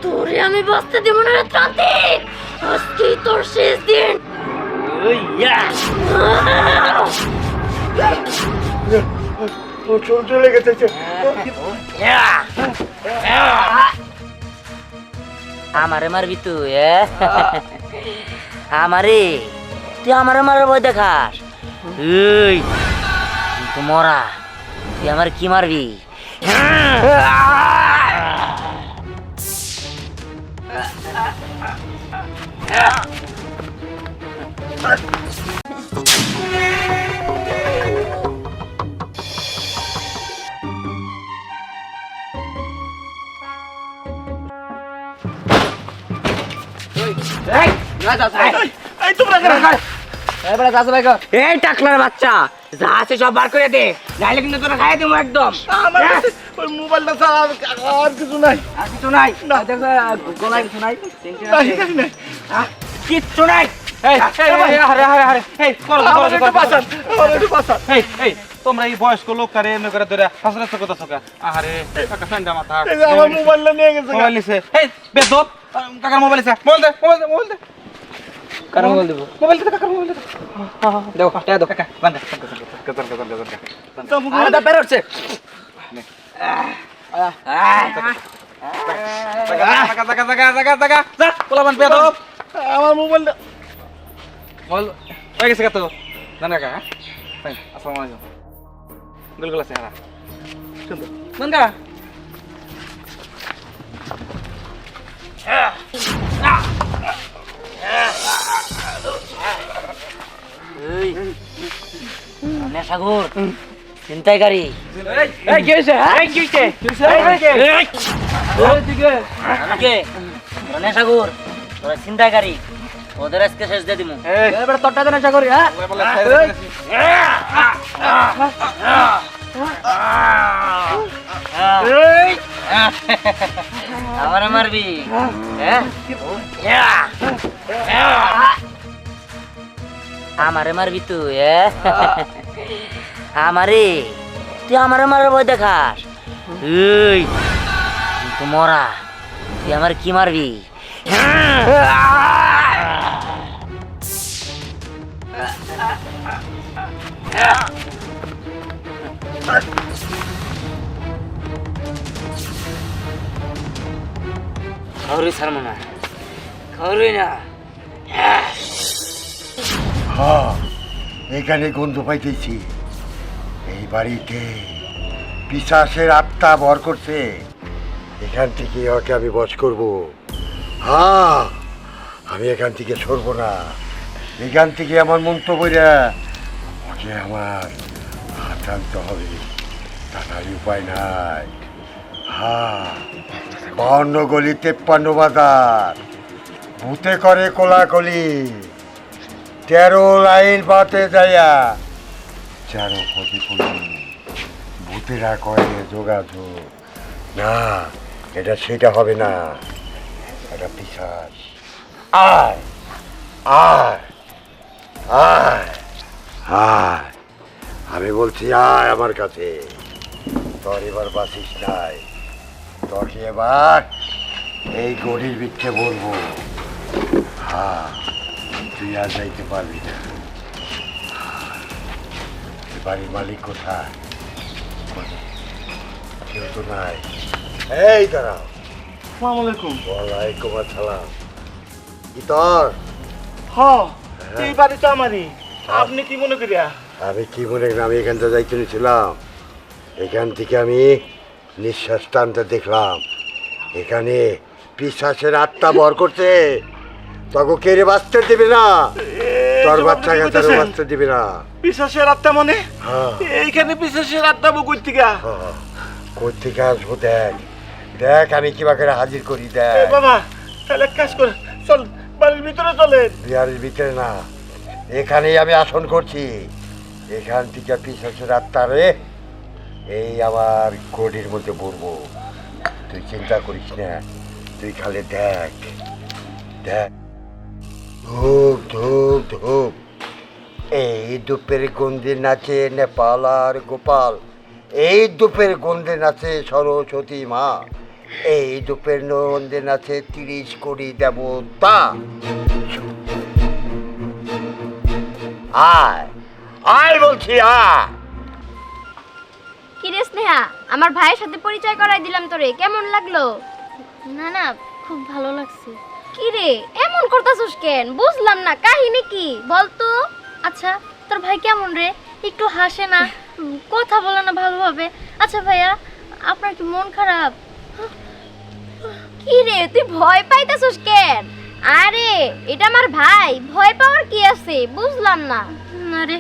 তোরে আমি বাঁচতে দেব না রে ত্রান্তিক। আজকেই তোর শেষ দিন। ও চলে গেছে। আমারে মারবি তুই? আমারে তুই আমারে মারার ভয় দেখাস? তুই তো মরা, তুই আমার কি মারবি? এই টাকলার বাচ্চা যা আছে সব বার করে দে, নাইলে কিন্তু তোরা খাইয়ে দেবো একদম। আমার কাছে ওই মোবাইলটা ছাড়া আর কিছু নাই। আর কিছু নাই? গলায় কিছু নাই? নাই। কিচ্ছু নাই। তোমরা এই বয়স্ক লোক কারে এমনি করে ধরে হাসরাস্তা কথা সকা আহারে কাকা ঠান্ডা মাথা আমার মোবাইলটা নিয়ে গেছে। মোবাইল নিছে এই বেদব কাকার মোবাইল নিছে মোবাইল দে মোবাইল দে কার মোবাইল দেবো? মোবাইল দে কাকার মোবাইল দে দেখো টাকা দাও। কাকা বান্দা আরে দা বের হচ্ছে। আমার মোবাইলটা হয়ে গেছে কত জানা কাকা আসসালামু আলাইকুম গুলগুলা চেহারা সুন্দর মনকা সাগর চিন্তাইকারী। এই কি হইছে? এই কি হইছে? সাগর তোরা চিন্তাইকারী, ওদের আজকে শেষ দিয়ে দিমু। এবার তোরটা দেন আশা করি। হ্যাঁ আমারে মারবি? আমারে মারবি তুই? আমারে তুই আমারে মারার ভয় দেখাস? তুই তো মরা, তুই আমার কি মারবি? খাওয়ারই ছাড়বো না, খাওয়ারই না। হ্যাঁ, এখানে গন্ধ পাইতেছি। এই বাড়িতে পিশাচের আত্মা ভর করছে। এখান থেকে ওকে আমি বশ করব। হ্যাঁ, আমি এখান থেকে সরবো না। এখান থেকে আমার মন্তব্য ওকে আমার হাত আনতে হবে, তার উপায় নাই। হ্যাঁ, 52 গলি 53 বাজার, ভূতে করে কোলাকলি, 13 লাইন বাতে যাইয়া 4 প্রতিফলি, ভূতেরা করে যোগাযোগ। না, এটা সেটা হবে না, এটা পিশাচ। আয় আয় আয় আয়, আমি বলছি আয় আমার কাছে। তোর এবার বাসিস নাই, তোকে এবার এই গড়ির বৃক্ষে বলবো। হ্যাঁ, তুই আর যাইতে পারবি না। বাড়ির মালিক কোথায়? কেউ তো নাই। এই দাঁড়াও। আসসালামু আলাইকুম। ওয়ালাইকুম আসসালাম। কি তোর? হ্যাঁ এই বাড়ি তো আমারই, আপনি কি মনে করিয়া? আমি কি মনে করি, আমি এখান থেকে যাইতে নিয়েছিলাম। এখান থেকে আমি নিঃশ্বাস টানতে দেখলাম এখানে পিশাচের আত্মা ভর করছে। তোকে কেড়ে বাঁচতে দিবে না, তোর বাচ্চা কাচ্চারও বাঁচতে দিবে না। পিশাচের আত্মা মানে? হ্যাঁ, এইখানে পিশাচের আত্মা কই থেকে? কই থেকে আসবো? দেখ দেখ আমি কিবা করে হাজির করি। দেখ বাবা তাহলে কাজ কর, চল বাড়ির ভিতরে চলেন। বিহারের ভিতরে না, এখানেই আমি আসন করছি। এখান থেকে পিশাচের আত্মারে এই আমার গড়ির মধ্যে ভরবো। তুই চিন্তা করিস না, তুই খালি দেখ দেখ। ধূপ ধূপ ধূপ, এই ধূপের গন্ধে নাচে নেপাল আর গোপাল, এই ধূপের গন্ধে নাচে সরস্বতী মা, এই রূপের নন্দে আছে 30 কোটি দেবতা। আয় আয় বলছি আয়। কি রে স্নেহা, আমার ভাইয়ের সাথে পরিচয় করাই দিলাম তোরে, কেমন লাগলো? না না, খুব ভালো লাগছে। কি রে এমন করতাছস কেন? বুঝলাম না, কাহিনী কি বলতো? আচ্ছা তোর ভাই কেমন রে? একটু হাসে না, কথা বলে না ভালোভাবে। আচ্ছা ভাইয়া, আপনার কি মন খারাপ? কি রে তুই ভয় পাইতাছস কেন? আরে এটা আমার ভাই, ভয় পাওয়ার কি আছে? বুঝলাম না। না রে,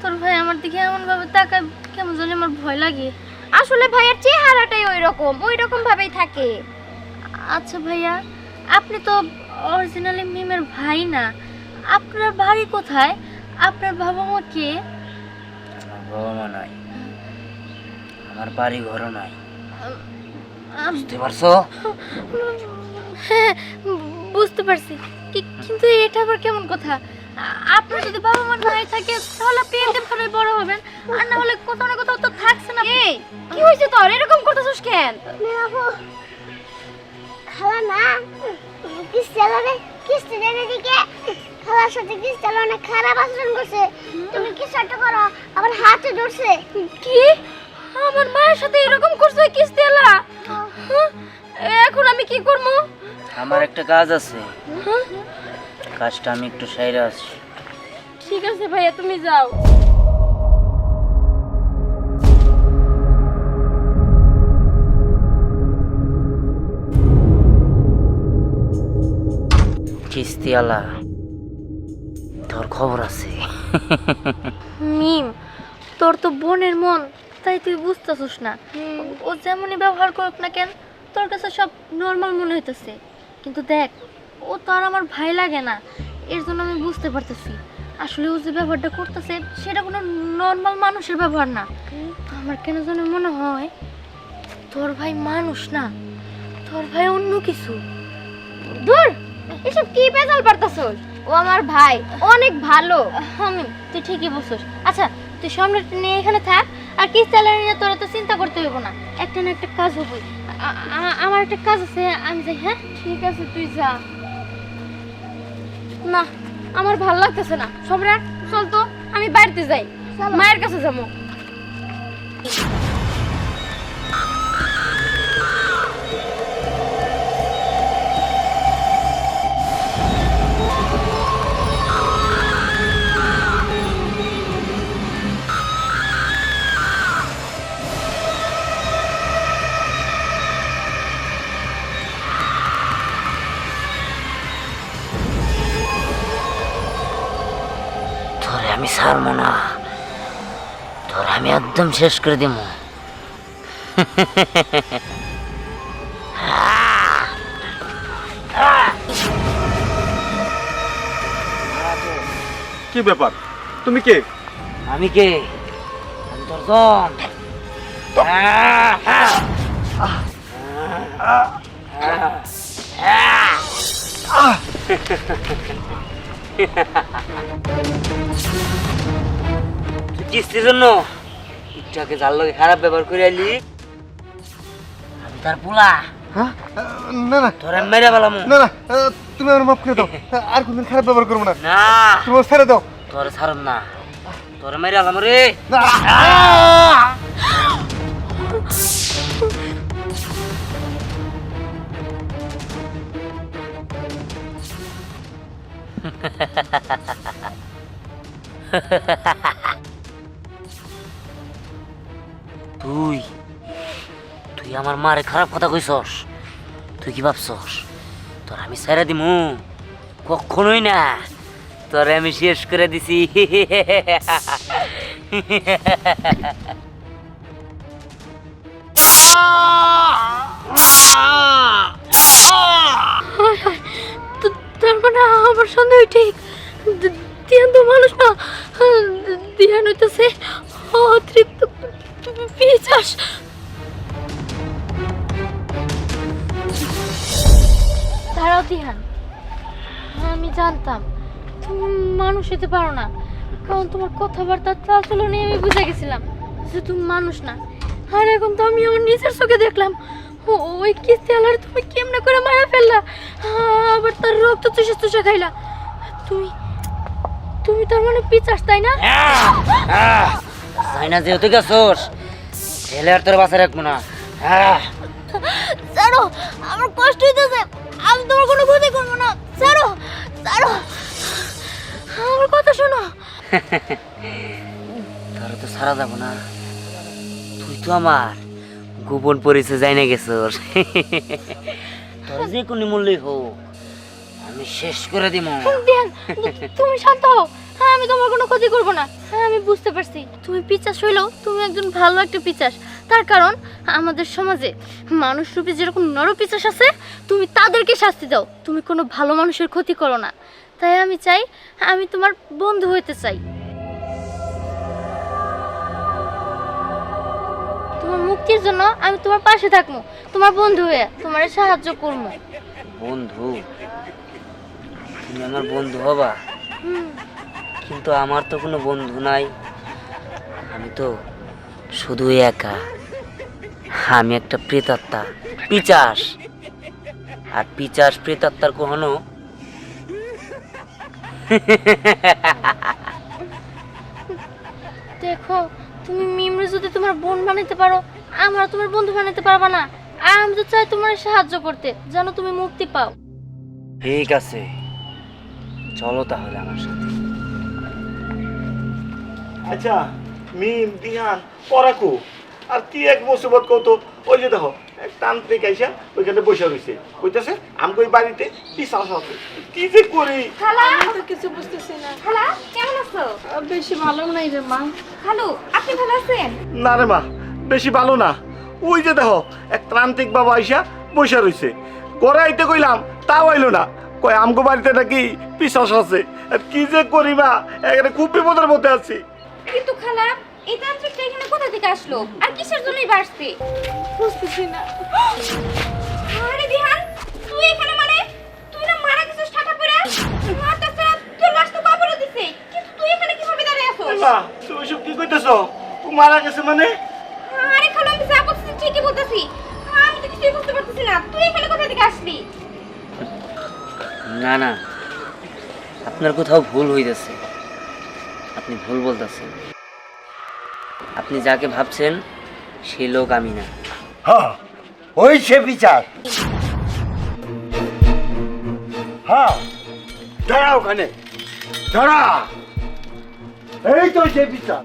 তোর ভাই আমার দিকে এমন ভাবে তাকায়, কেমন জানি আমার ভয় লাগে। আসলে ভাইয়ের চেহারাটাই ওই রকম ভাবেই থাকে। আচ্ছা ভাইয়া, আপনি তো অরিজিনালি মিমের ভাই না, আপনার বাড়ি কোথায়? আপনার বাবা মা কে? আমার বাবা মা নাই, আমার বাড়ি ঘরও নাই, বুঝতে পারছো? হ্যাঁ বুঝতে পারছি, কিন্তু এটা আবার কেমন কথা? আপনার যদি বাবা মা নাই থাকে তাহলে আপনি এতে ভালোই বড় হবেন, আর না হলে কোথাও না কোথাও তো থাকছেন আপনি। এই কি হয়েছে তোর, এরকম করতেছিস কেন? খালা না কিস্তালনে কিস্তি দেনে দিকে খালার সাথে কিস্তাল অনেক খারাপ আচরণ করছে। তুমি কিছু একটা করো, আবার হাতে ধরছে। কি আমার মায়ের সাথে এরকম করছে কিস্তিওয়ালা? এখন আমি কি করব? আমার একটা কাজ আছে, কাজটা আমি একটু সাইরে আছি। ঠিক আছে ভাইয়া, তুমি যাও। কিস্তিওয়ালা, তোর খবর আছে? মিম, তোর তো বোনের মন, তাই তুই বুঝতেছিস না। ও যেমনই ব্যবহার করুক না কেন, তোর কাছে সব নর্মাল মনে হইতেছে। কিন্তু দেখ, ও তো আর আমার ভাই লাগে না, এর জন্য আমি বুঝতে পারতেছি আসলে ও যে ব্যবহারটা করতেছে সেটা কোনো নর্মাল মানুষের ব্যবহার না। আমার কেন যেন মনে হয় তোর ভাই মানুষ না, তোর ভাই অন্য কিছু। দূর, এসব কি পেঁচাল পারতাছস? ও আমার ভাই, অনেক ভালো। আমি তুই ঠিকই বলছিস। আচ্ছা তুই সম্রাট নিয়ে এখানে থাক, আর কি চ্যালেঞ্জ নিয়ে তোরা তো চিন্তা করতে হইব না, একটা না একটা কাজ হবে। আমার একটা কাজ আছে, আমি যাই। হ্যাঁ ঠিক আছে, তুই যা। না আমার ভালো লাগতেছে না। সম্রাট চল তো, আমি বাড়িতে যাই, মায়ের কাছে যাবো। তোরে আমি ছাড়বো না, তোরে আমি একদম শেষ করে দিব। কি ব্যাপার, তুমি কে? আমি কে? আমি তোর জন। কিস্তির জন্য ইটাকে যার লগে খারাপ ব্যবহার করে আলি, আমি তার পোলা। হ্যাঁ না না তোর আমি মেরে পেলাম না না, তুমি আমার মাফ করে দাও, আর কোনদিন খারাপ ব্যবহার করবো না। না, তুমি ছেড়ে দাও। তোর ছাড়ব না, তোর মেরে আলাম রে। তুই তুই আমার মারে খারাপ কথা কইছস? তুই কি ভাবছস তোর আমি ছেড়ে দিমু? কখনোই না, তোরে আমি শেষ করে দিছি। তার মানে আমার সন্দেহ ঠিক, দিয়ান তো মানুষ না, দিয়ান হইতেছে অতৃপ্ত পিশাচ। দাঁড়াও দিহান, আমি জানতাম তুমি মানুষ হতে পারো না, কারণ তোমার কথাবার্তা চালচলনে আমি বুঝে গেছিলাম যে তুমি মানুষ না। আর এখন তো আমি আমার নিজের চোখে দেখলাম ওই কিস্তি আলার তুমি কেমনে করে মারা ফেললা, আবার তার রক্ত চুষে চুষে খাইলা। তুমি তুমি তার মানে পিচাস, তাই না? তাই না, যেহেতু গেছোস ছেলে আর তোর বাসা রাখবো না। ছাড়ো, আমার কষ্ট হইতেছে, আমি তোমার কোনো ক্ষতি করবো না। ছাড়ো ছাড়ো, আমার কথা শোনো। তোর তো সারা যাবো না, তুই তো আমার গোপন পরিচয় যাই না গেছোস। তোর যে কোনো মূল্যই হোক আমি শেষ করে দিব। ধ্যান, তুমি শান্ত হও। হ্যাঁ, আমি তোমার কোনো ক্ষতি করব না। হ্যাঁ, আমি বুঝতে পারছি তুমি পিচাস হইলেও তুমি একজন ভালো একটা পিচাস। তার কারণ আমাদের সমাজে মানুষ রূপে যেরকম নর পিচাস আছে, তুমি তাদেরকে শাস্তি দাও, তুমি কোনো ভালো মানুষের ক্ষতি করো না। তাই আমি চাই, আমি তোমার বন্ধু হইতে চাই। তোমার মুক্তির জন্য আমি তোমার পাশে থাকবো, তোমার বন্ধু হয়ে তোমার সাহায্য করবো। বন্ধু? তুমি আমার বন্ধু হবা? কিন্তু আমার তো কোনো বন্ধু নাই, আমি তো শুধু একা। আমি একটা প্রেতাত্মা, পিচাস। আর পিচাস প্রেতাত্মার কখনো দেখো, তুমি মিমরে যদি তোমার বোন বানাইতে পারো, আমরা তোমার বন্ধু বানাইতে পারবা না। আর আমি তো চাই তোমার সাহায্য করতে, যেন তুমি মুক্তি পাও। ঠিক আছে, চলো তাহলে আমার সাথে। আচ্ছা মিম দিহান পরাকু আর কি এক মুসিবত কত, ওই যে দেখো এক তান্ত্রিক আইসা ওইখানে বসে রয়েছে, কইতেছে আমি ওই বাড়িতে বিশাল সাথে কি যে করি। খালা, আমি তো কিছু বুঝতেছি না। খালা, কেমন আছো? বেশি ভালো নাই রে মা। খালু, আপনি ভালো আছেন? না রে মা, বেশি ভালো না। ওই যে দেখো এক তান্ত্রিক বাবা আইসা বসে রয়েছে, করে আইতে কইলাম তাও আইলো না, কয় আমগো বাড়িতে নাকি পিশাচ আছে। আর কি যে করি মা, এখানে খুব বিপদের মধ্যে আছি। কিন্তু খালা, এই তান্ত্রিকটা এখানে কোথা থেকে আসলো আর কিসের জন্যই বাসছে? বুঝতেছি না। আরে দিহান, তুই এখানে মানে তুই না মারা গেছিস ঠাটা পড়া? আর তাছাড়া তোর লাশ তো কবরে দিছে, কিন্তু তুই এখানে কিভাবে দাঁড়িয়ে আছিস? মা তুমি সব কি কইতেছো? ও মারা গেছে মানে? আরে খালা, আমি যা বলতেছি ঠিকই বলতেছি। আমি তো কিছুই বুঝতে পারতেছি না, তুই এখানে কোথা থেকে আসলি? না না, আপনার কোথাও ভুল হইতেছে, আপনি ভুল বলতেছেন। আপনি যাকে ভাবছেন সেই লোক আমি না। হ্যাঁ, ওই সে পিচাস। হ্যাঁ, দাঁড়া ওখানে, দাঁড়া। এই তো সে পিচাস।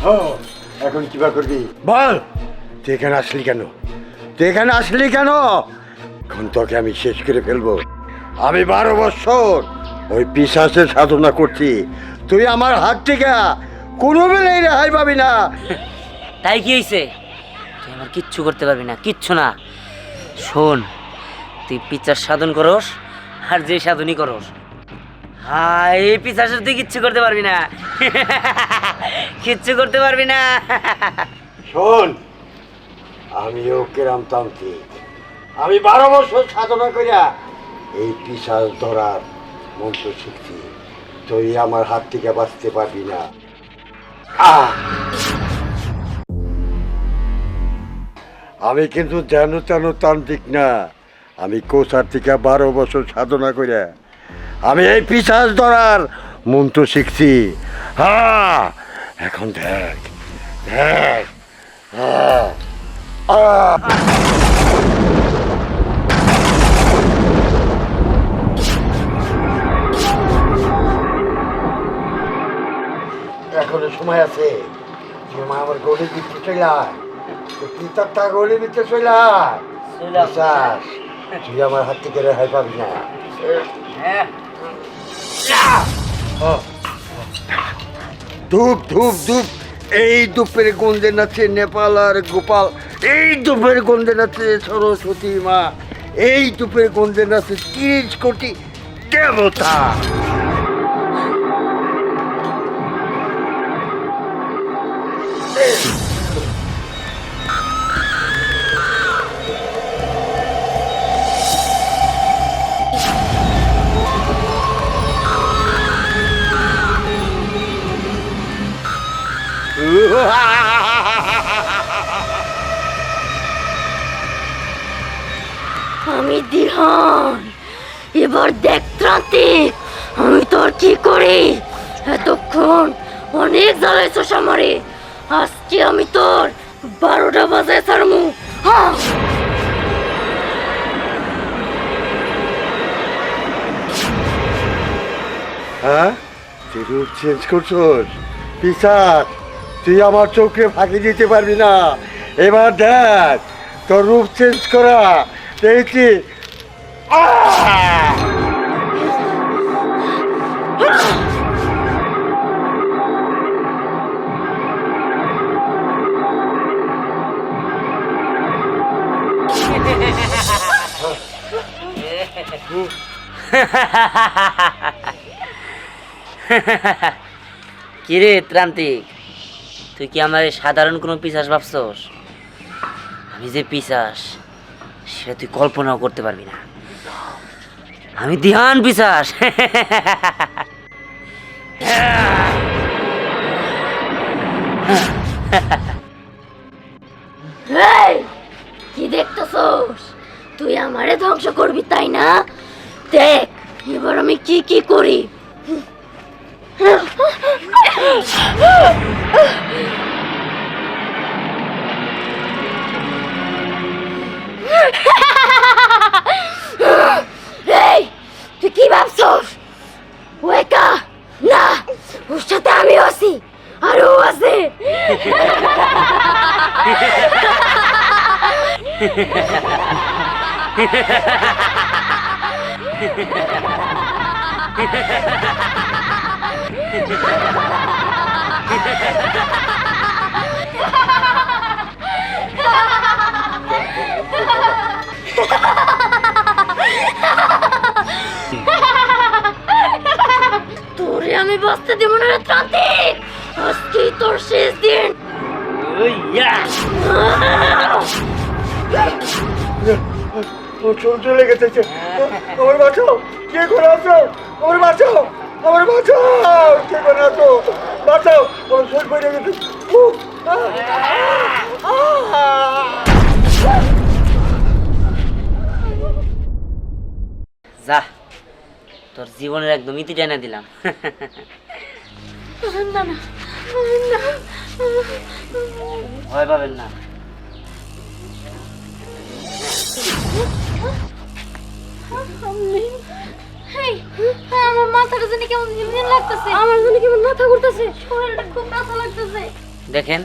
হ্যাঁ, এখন কিবা করবি বল? তুই এখানে আসলি কেন? তুই এখানে আসলি কেন? এখন তোকে আমি শেষ করে ফেলবো। আমি 12 বছর ওই পিশাচের সাধনা করছি, তুই আমার হাত থেকে কোনো বেলায় রেহাই পাবি না। তাই কি হয়েছে? তুই আমার কিচ্ছু করতে পারবি না, কিচ্ছু না। শোন, তুই পিচার সাধন করস আর যে সাধনই করস, হ্যাঁ এই পিচার তুই কিচ্ছু করতে পারবি না। কিচ্ছু করতে পারবি না। শোন, আমিও কেরাম তান্ত্রিক, আমি 12 বছর সাধনা করিয়া এই পিশাচ ধরার মন্ত্র শিখছি, তুই আমার হাত থেকে বাঁচতে পারবি না। আমি কিন্তু যেন তেন তান্ত্রিক না, আমি কোথার থেকে 12 বছর সাধনা করিয়া আমি এই পিশাচ ধরার মন্ত্র শিখছি। হ্যাঁ, এখন দেখ দেখ। এখনো সময় আছে, তুই আমার গলির ভিতরে চলায়, তুই তার গলির ভিতরে চলায়। তুই আমার হাত থেকে রেহাই পাবি না। ধূপ ধূপ ধূপ, এই ধূপের গন্ধে নাচে নেপাল আর গোপাল, এই ধূপের গন্ধে নাচে সরস্বতী মা, এই ধূপের গন্ধে নাচে 30 কোটি দেবতা। আমি দিহান, এবার দেখ ত্রান্তিক আমি তোর কি করি। এতক্ষণ অনেক জ্বালাইছস আমারে, আজকে আমি তোর 12টা বাজায় ছাড়মু। হ্যাঁ হ্যাঁ, তুই রূপ চেঞ্জ করছস পিসাচ, তুই আমার চোখে ফাঁকি দিতে পারবি না। এবার দেখ তোর রূপ চেঞ্জ করা দেখছি। কিরে ত্রান্তিক, তুই কি আমার সাধারণ কোনো পিশাচ ভাবছস? আমি যে পিশাচ সেটা তুই কল্পনাও করতে পারবি না। আমি দিহান পিশাচ। এই, কি দেখতেছস? তুই আমারে ধ্বংস করবি তাই না? দেখ এবার আমি কি কি করি। এই, তুই কি ভাবছস? ও একা না, ওর সাথে আমিও আছি, আর ও আছে। তোরে আমি বাঁচতে দেব না রে ত্রান্তিক, আজকেই তোর শেষ দিন। ও চলে গেছে। আমার বাঁচাও, কে করে আছো? আমার বাঁচাও, আমার বাঁচাও, কে করে আছো? বাঁচাও, আমার শরীর পড়ে গেছে। যা, তোর জীবনের একদম ইতি টেনে দিলাম। না না না, ভয় পাবেন না। আমার মাথাটা জানি কেমন ঝিমঝিম লাগতেছে, আমার জানি কেমন মাথা ঘুরতেছে, শরীরটা খুব ব্যথা লাগতেছে। দেখেন,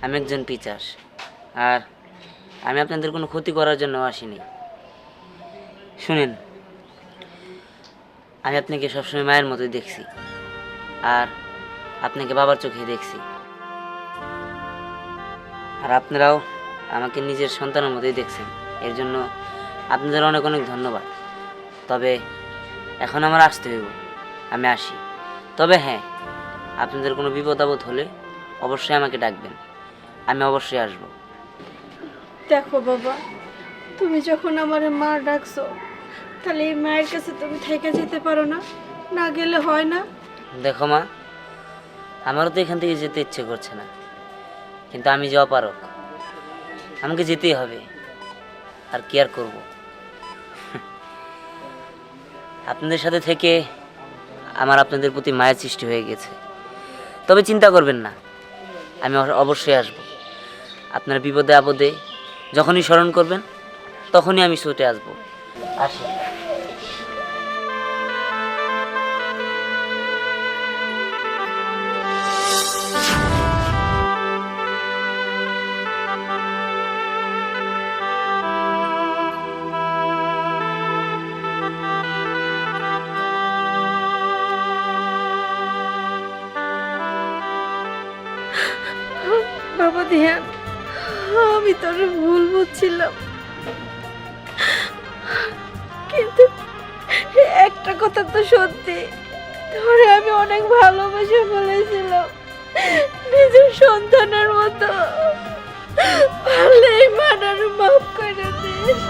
আমি একজন পিচাস, আর আমি আপনাদের কোনো ক্ষতি করার জন্য আসিনি। শুনেন, আমি আপনাকে সবসময় মায়ের মতোই দেখছি, আর আপনাকে বাবার চোখে দেখছি, আর আপনারাও আমাকে নিজের সন্তানের মতোই দেখছেন। এর জন্য আপনাদের অনেক অনেক ধন্যবাদ। তবে এখন আমার আসতে হইব, আমি আসি। তবে হ্যাঁ, আপনাদের কোনো বিপদ আপদ হলে অবশ্যই আমাকে ডাকবেন, আমি অবশ্যই আসব। দেখো বাবা, তুমি যখন আমার মা ডাকছো, তাহলে এই মায়ের কাছে তুমি থেকে যেতে পারো না? না গেলে হয় না? দেখো মা, আমারও তো এখান থেকে যেতে ইচ্ছে করছে না, কিন্তু আমি যে অপারক, আমাকে যেতেই হবে। আর কি আর করব? আপনাদের সাথে থেকে আমার আপনাদের প্রতি মায়ের সৃষ্টি হয়ে গেছে। তবে চিন্তা করবেন না, আমি অবশ্যই আসব। আপনার বিপদে আপদে যখনই স্মরণ করবেন তখনই আমি ছুটে আসব। আসি। বাবা ধ্যান, আমি তোর ভুল বুঝছিলাম, কিন্তু একটা কথা তো সত্যি, ধরে আমি অনেক ভালোবেসে ফেলেছিলাম, নিজের সন্তানের মতো। পারলে এই মানার মাফ করে দিস।